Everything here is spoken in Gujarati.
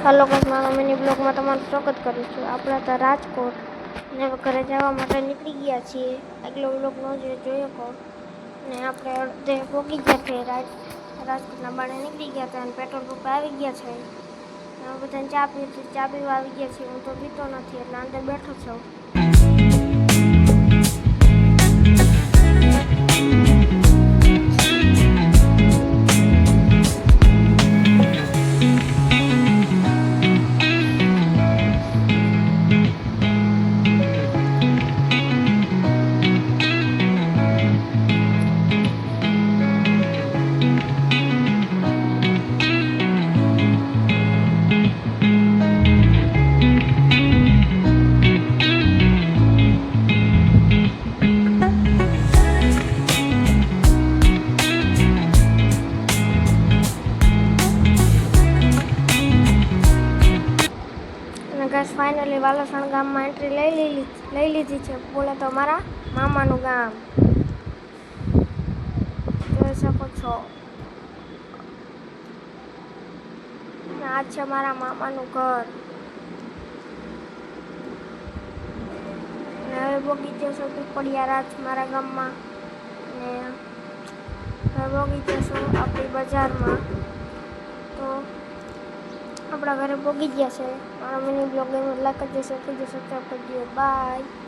હલો ગાઈસ, મારા મિની બ્લોગમાં તમારું સ્વાગત કરું છું. આપણે તો રાજકોટ ને ઘરે જવા માટે નીકળી ગયા છીએ. આગલો બ્લોગ નો જોયો કહો ને આપણે અડધે પહોંચી ગયા છે. રાજકોટના બાણે નીકળી ગયા હતા અને પેટ્રોલ પંપે આવી ગયા છે. બધાને ચા પીવા આવી ગયા છે. હું તો પીતો નથી એટલે અંદર બેઠો છું. ગાઈસ, ફાઇનલી વાલસણ ગામમાં એન્ટ્રી લઈ લીધી છે. બોલે તો મારા મામાનું ગામ જોઈ શકો છો. આ છે મારા મામાનું ઘર. ને હવે બગીચો છે પીપળિયા રાજ મારા ગામમાં. ને હવે બગીચો છે આપણી બજારમાં. તો આપણા ઘરે પહોંચી ગયા છે. મારા મિની બ્લોગ લાઈક કરજો, શેર કરજો, સબસ્ક્રાઈબ કરજો. બાય.